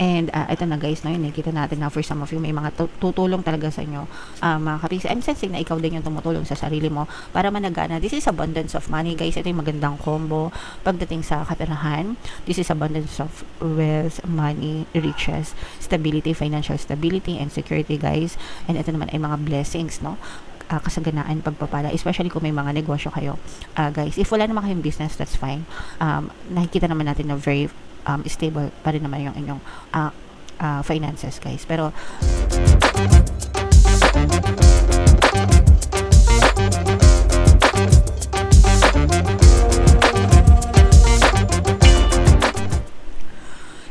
And ito na guys, no, yun, nakikita natin na for some of you, may mga tutulong talaga sa inyo, mga kapiksi. I'm sensing na ikaw din yung tumutulong sa sarili mo para managana. This is abundance of money, guys. Ito yung magandang combo pagdating sa kaperahan. This is abundance of wealth, money, riches, stability, financial stability, and security, guys. And ito naman ay mga blessings, no? Kasaganaan, pagpapala, especially kung may mga negosyo kayo, guys. If wala naman kayong business, that's fine. Nakikita naman natin na very stable pa rin naman yung inyong finances, guys. Pero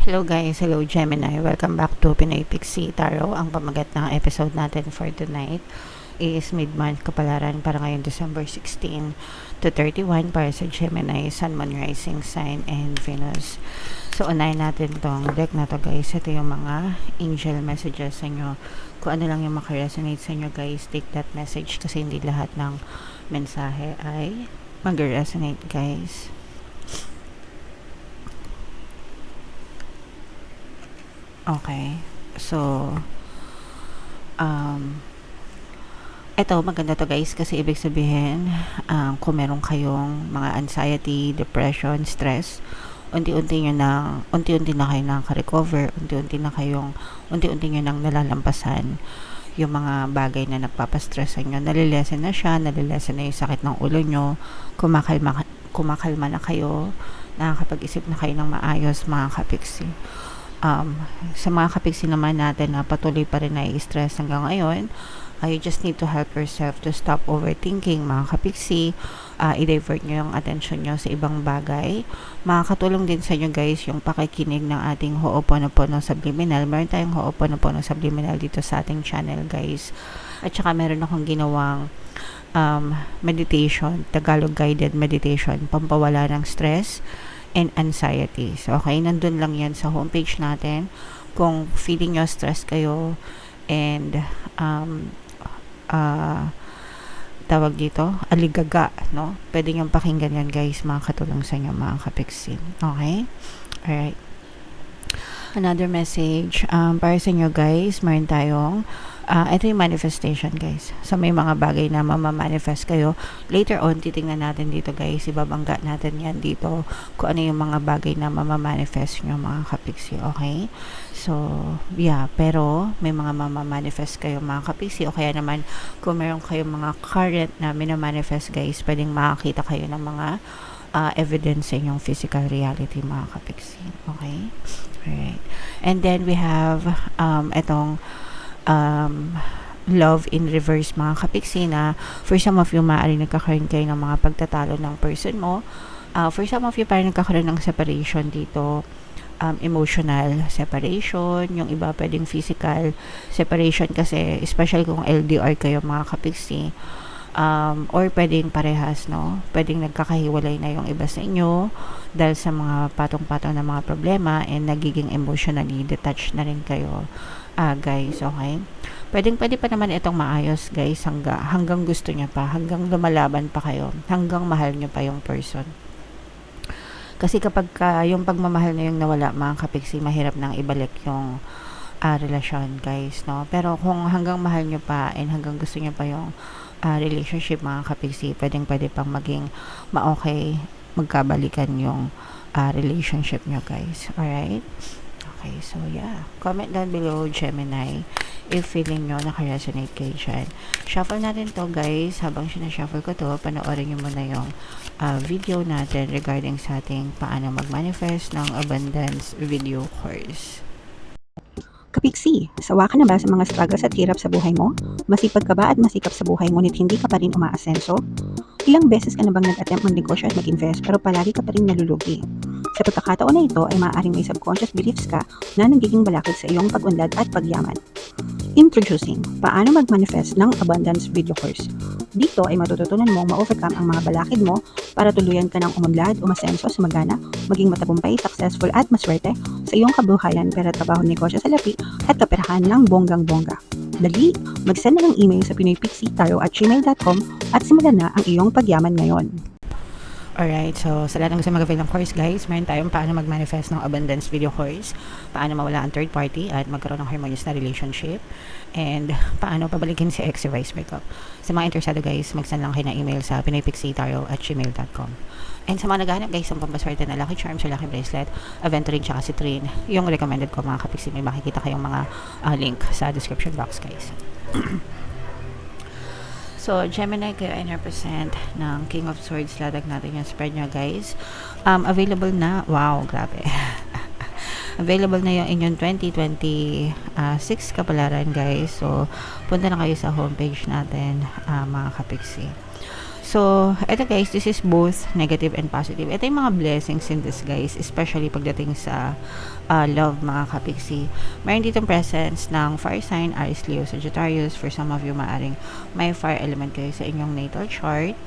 hello guys, hello Gemini, welcome back to Pinoy Pixie Tarot. Ang pamagat ng episode natin for tonight is mid-month kapalaran para ngayon December 16 to 31 para sa Gemini, Sun, Moon, Rising Sign, and Venus. So, unahin natin tong deck na to, guys. Ito yung mga angel messages sa inyo. Kung ano lang yung makaresonate sa inyo, guys, take that message kasi hindi lahat ng mensahe ay mag-resonate, guys. Okay. So, ito, maganda to, guys, kasi ibig sabihin, kung meron kayong mga anxiety, depression, stress, unti-unti na kayo nakaka-recover, unti-unti nyo nang nalalampasan yung mga bagay na nagpapastress sa inyo. Nalilesen na siya, nalilesen na yung sakit ng ulo nyo, kumakalma na kayo, nakakapag-isip na kayo ng maayos, mga kapiksi. Sa mga kapiksi naman natin na patuloy pa rin na-stress hanggang ngayon, you just need to help yourself to stop overthinking, mga kapiksi. I-divert nyo yung attention nyo sa ibang bagay. Makakatulong din sa inyo, guys, yung pakikinig ng ating Ho'oponopono Subliminal. Meron tayong Ho'oponopono Subliminal dito sa ating channel, guys. At saka meron akong ginawang meditation, Tagalog guided meditation, pampawala ng stress and anxiety. So, okay, nandun lang yan sa homepage natin. Kung feeling nyo stress kayo and tawag dito, aligaga, no? Pwede nyo pakinggan yan, guys, makakatulong sa inyo, mga kapiksin. Okay? Alright. Another message, para sa inyo, guys, meron tayong ito yung manifestation, guys. So, may mga bagay na mamamanifest kayo. Later on, titingnan natin dito, guys. Ibabangga natin yan dito kung ano yung mga bagay na mamamanifest nyo, mga kapiksi. Okay? So, yeah. Pero, may mga mamamanifest kayo, mga kapiksi. O kaya naman, kung meron kayong mga current na minamanifest, guys, pwedeng makakita kayo ng mga evidence sa inyong physical reality, mga kapiksi. Okay? Alright. And then, we have itong love in reverse, mga kapiksi, na for some of you, maaaring nagkakaroon kayo ng mga pagtatalo ng person mo. For some of you, parang nagkakaroon ng separation dito, emotional separation, yung iba pwedeng physical separation kasi, especially kung LDR kayo, mga kapiksi, or pwedeng parehas, no? Pwedeng nagkakahiwalay na yung iba sa inyo dahil sa mga patong-patong na mga problema and nagiging emotionally detached na rin kayo, guys. Okay? Pwede pa naman itong maayos, guys, hanggang gusto niya pa, hanggang lumalaban pa kayo, hanggang mahal niyo pa yung person. Kasi kapag yung pagmamahal na yung nawala, mga kapiksi, mahirap nang ibalik yung relasyon, guys, no? Pero kung hanggang mahal niyo pa and hanggang gusto niyo pa yung relationship, mga kapiksi, pwede pang maging ma-okay, magkabalikan yung relationship niyo, guys. Alright? Okay, so yeah. Comment down below, Gemini, if feeling nyo naka-resonate kayo dyan. Shuffle natin to, guys. Habang sinashuffle ko to, panoorin nyo muna yung video natin regarding sa ating paano mag-manifest ng abundance video course. Kapiksi, sawa ka na ba sa mga struggles at hirap sa buhay mo? Masipag ka ba at masikap sa buhay ngunit hindi ka pa rin umaasenso? Ilang beses ka na bang nag-attempt mag-negosyo at mag-invest pero palagi ka pa rin nalulugi? Sa pagkakataon na ito ay maaaring may subconscious beliefs ka na nagiging balakid sa iyong pag-unlad at pagyaman. Introducing, paano mag-manifest ng abundance video course. Dito ay matututunan mong ma-overcome ang mga balakid mo para tuluyan ka ng umunlad, umasenso, sumagana, maging matagumpay, successful at maswerte sa iyong kabuhayan, pera, trabaho, negosyo, salapi at kaperahan ng bonggang-bongga. Dali, mag-send na ng email sa pinoypixie@gmail.com at simulan na ang iyong pagyaman ngayon. Alright, so sa lahat ng gusto mag-avail ng course guys, meron tayong paano mag-manifest ng abundance video course, paano mawala ang third party at magkaroon ng harmonious na relationship, and paano pabalikin si ex or vice breakup. Sa mga interesado guys, mag-send lang kayo ng email sa pinoypixietarot@gmail.com. And sa mga naghahanap guys ng pampaswerte na lucky charms or lucky bracelet, aventurine tsaka citrine, yung recommended ko mga kapixie, may makikita kayong mga link sa description box guys. So, Gemini, kayo ay represent ng King of Swords. Ladag natin yung spread nyo, guys. Available na, wow, grabe. Available na yung inyong 2026 kapalaran, guys. So, punta na kayo sa homepage natin, mga kapixie. So, ito guys, this is both negative and positive. Ito yung mga blessings in this guys, especially pagdating sa love, mga kapixie. Mayroon ditong presence ng fire sign, Aries, Leo, Sagittarius. For some of you, maaring may fire element kayo sa inyong natal chart.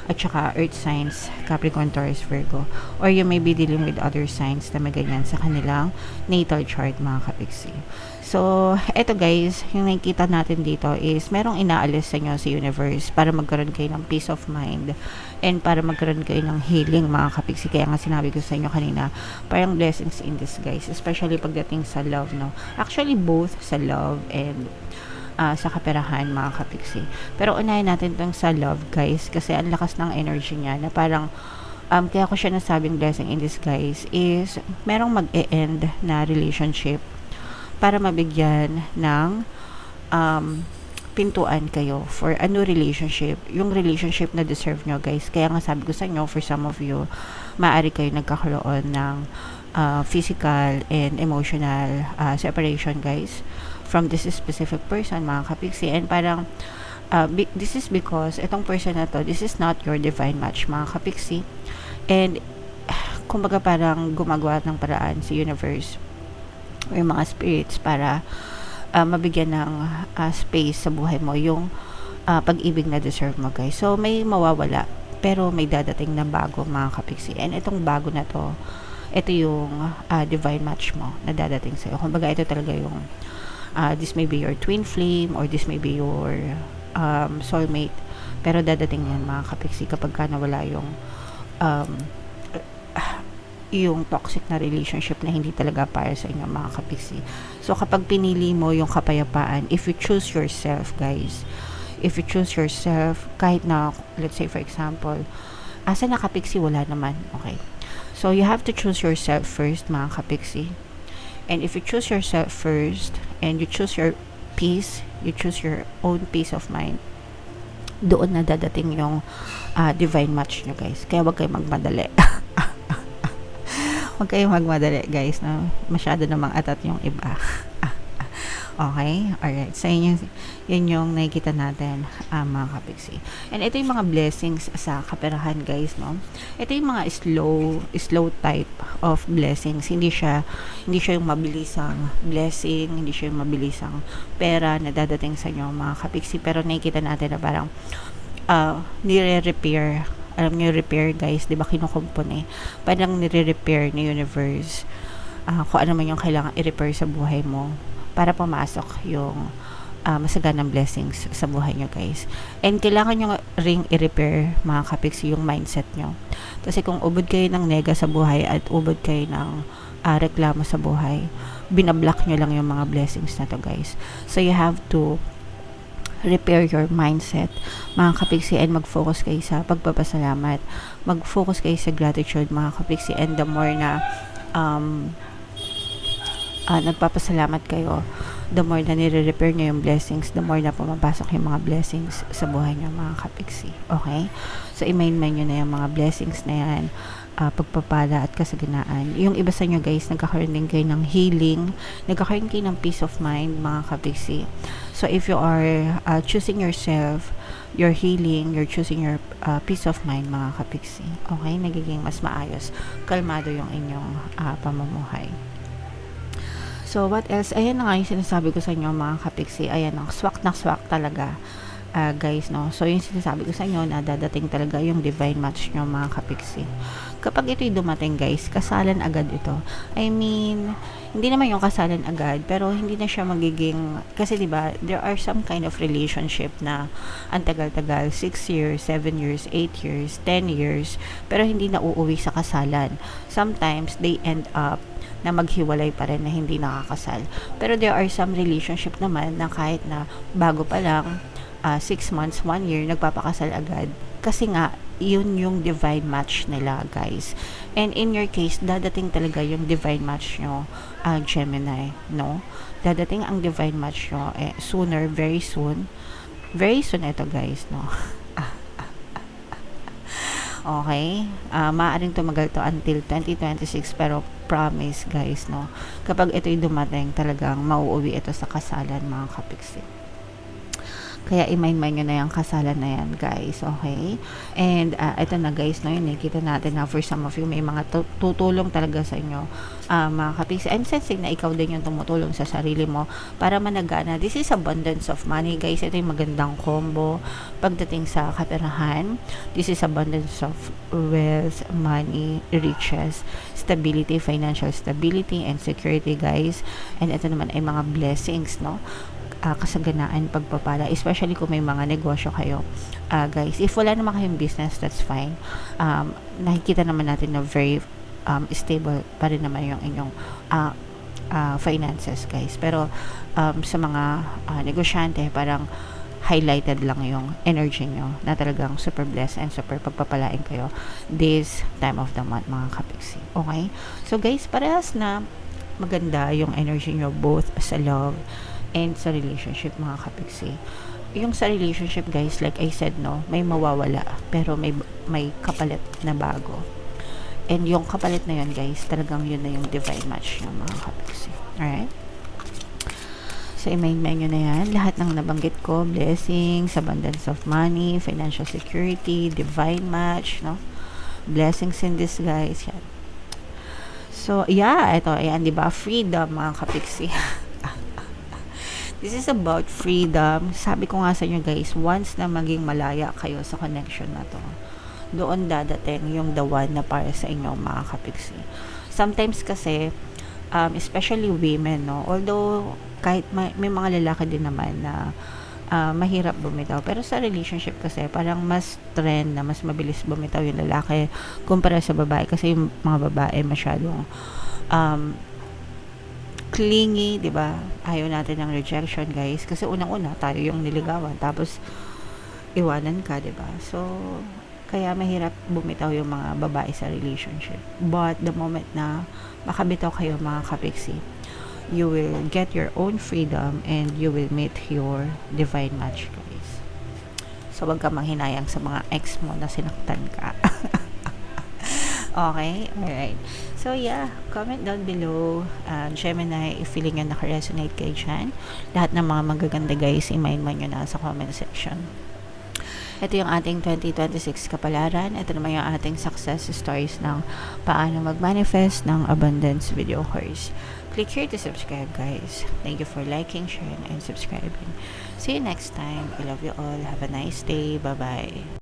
At saka earth signs, Capricorn, Taurus, Virgo. Or you may be dealing with other signs na may ganyan sa kanilang natal chart, mga kapixie. So, eto guys, yung nakikita natin dito is merong inaalis sa inyo sa universe para magkaroon kayo ng peace of mind and para magkaroon kayo ng healing, mga kapixie. Kaya nga sinabi ko sa inyo kanina, parang blessings in disguise, especially pagdating sa love, no? Actually, both sa love and sa kaperahan, mga kapixie. Pero unahin natin itong sa love, guys, kasi ang lakas ng energy niya na parang kaya ko siya nasabing blessing in disguise is merong mag-e-end na relationship para mabigyan ng pintuan kayo for a new relationship, yung relationship na deserve nyo, guys. Kaya nga sabi ko sa inyo, for some of you, maaari kayo nagkakaroon ng physical and emotional separation, guys, from this specific person, mga kapixie. And parang this is because itong person na to, this is not your divine match, mga kapixie. And kumbaga parang gumagawa ng paraan sa universe or mga spirits para mabigyan ng space sa buhay mo yung pag-ibig na deserve mo, guys. So may mawawala pero may dadating na bago, mga kapixie. And itong bago na to, ito yung divine match mo na dadating sa'yo. Kumbaga ito talaga yung this may be your twin flame or this may be your soulmate, pero dadating yan, mga kapixie, kapag ka nawala yung toxic na relationship na hindi talaga para sa inyo, mga kapixie. So kapag pinili mo yung kapayapaan, if you choose yourself, guys, if you choose yourself, kahit na let's say for example asa na kapixie, wala naman, okay, so you have to choose yourself first, mga kapixie. And if you choose yourself first and you choose your peace, you choose your own peace of mind, doon na dadating yung divine match nyo, guys. Kaya wag kayong magmadali. Huwag kayong magmadali, guys, no? Masyado namang atat yung iba. Okay? Alright. So, yun yung nakikita natin, mga kapixie. And ito yung mga blessings sa kaperahan, guys, no? Ito yung mga slow type of blessings. Hindi siya yung mabilisang blessing, hindi siya yung mabilisang pera na dadating sa inyo, mga kapixie. Pero nakikita natin na parang nire-repair. Alam niyo, repair, guys, di ba kinukumpon eh? Parang nire-repair ni universe kung ano man yung kailangan i-repair sa buhay mo para pumasok yung masaganang blessings sa buhay nyo, guys. And kailangan nyo ring i-repair, mga kapixie, yung mindset nyo. Kasi kung ubod kayo ng nega sa buhay at ubod kayo ng reklamo sa buhay, binablock nyo lang yung mga blessings na to, guys. So you have to repair your mindset, mga kapixie, and mag-focus kayo sa pagpapasalamat. Mag-focus kayo sa gratitude, mga kapixie, and the more na nagpapasalamat kayo, the more na nire-repair nyo yung blessings, the more na pumapasok yung mga blessings sa buhay nyo, mga kapixie. Okay? So, i-main-main nyo na yung mga blessings na yan, pagpapala at kasaganaan. Yung iba sa nyo, guys, nagkakaroon din kayo ng healing, nagkakaroon kayo ng peace of mind, mga kapixie. So, if you are choosing yourself, your healing, you're choosing your peace of mind, mga kapixie. Okay? Nagiging mas maayos, kalmado yung inyong pamumuhay. So, what else? Ayan na nga yung sinasabi ko sa inyo, mga kapixie. Ayan, ang swak na swak talaga guys, no? So, yung sinasabi ko sa inyo na dadating talaga yung divine match nyo, mga kapiksi. Kapag ito'y dumating, guys, kasalan agad ito. I mean, hindi naman yung kasalan agad, pero hindi na siya magiging, kasi diba, there are some kind of relationship na ang tagal-tagal, 6 years, 7 years, 8 years, 10 years, pero hindi na uuwi sa kasalan. Sometimes, they end up na maghiwalay pa rin na hindi nakakasal. Pero there are some relationship naman na kahit na bago pa lang, 6 months, 1 year, nagpapakasal agad. Kasi nga, yun yung divine match nila, guys. And in your case, dadating talaga yung divine match nyo, Gemini, no? Dadating ang divine match nyo, sooner, very soon. Very soon ito, guys, no? Okay? Maaaring tumagal to until 2026, pero promise, guys, no? Kapag ito'y dumating, talagang mauuwi ito sa kasalan, mga kapiksi. Kaya i-mind nyo na yung kasalan na yan, guys. Okay? And ito na, guys, no, yun, kita natin na for some of you, may mga tutulong talaga sa inyo, mga kapiksi. I'm sensing na ikaw din yung tumutulong sa sarili mo para managana. This is abundance of money, guys. Ito yung magandang combo pagdating sa kaperahan. This is abundance of wealth, money, riches, stability, financial stability, and security, guys. And ito naman ay mga blessings, no? Kasaganaan, pagpapala, especially kung may mga negosyo kayo, guys. If wala naman kayong business, that's fine. Nakikita naman natin na very stable pa rin naman yung inyong finances, guys. Pero sa mga negosyante, parang highlighted lang yung energy nyo na talagang super blessed and super pagpapalain kayo this time of the month, mga kapiksi. Okay? So, guys, parehas na maganda yung energy nyo both sa love and sa relationship, mga kapiksi. Yung sa relationship, guys, like I said, no, may mawawala, pero may kapalit na bago. And yung kapalit na yun, guys, talagang yun na yung divine match nyo, mga kapiksi. Alright? So, i-mind nyo na yan. Lahat ng nabanggit ko, blessings, abundance of money, financial security, divine match, no? Blessings in disguise, yan. So, yeah, ito, ayan, diba? Freedom, mga kapiksi. This is about freedom. Sabi ko nga sa inyo, guys, once na maging malaya kayo sa connection na to, doon dadating yung the one na para sa inyo, mga kapiksi. Sometimes kasi, especially women, no? Although, kahit may mga lalaki din naman na mahirap bumitaw. Pero sa relationship kasi, parang mas trend na mas mabilis bumitaw yung lalaki kumpara sa babae. Kasi yung mga babae masyadong clingy, 'di ba? Ayaw natin ng rejection, guys, kasi unang-una tayo yung niligawan tapos iwanan ka, 'di ba? So kaya mahirap bumitaw yung mga babae sa relationship. But the moment na makabitaw kayo, mga kapiksi, you will get your own freedom and you will meet your divine match, guys. So wag ka manghinayang sa mga ex mo na sinaktan ka. Okay? Alright. So, yeah. Comment down below. Gemini, if feeling nyo naka-resonate kayo dyan. Lahat ng mga magaganda, guys, i-mind mo nyo na sa comment section. Ito yung ating 2026 kapalaran. Ito naman yung ating success stories ng paano mag-manifest ng abundance video course. Click here to subscribe, guys. Thank you for liking, sharing, and subscribing. See you next time. I love you all. Have a nice day. Bye-bye.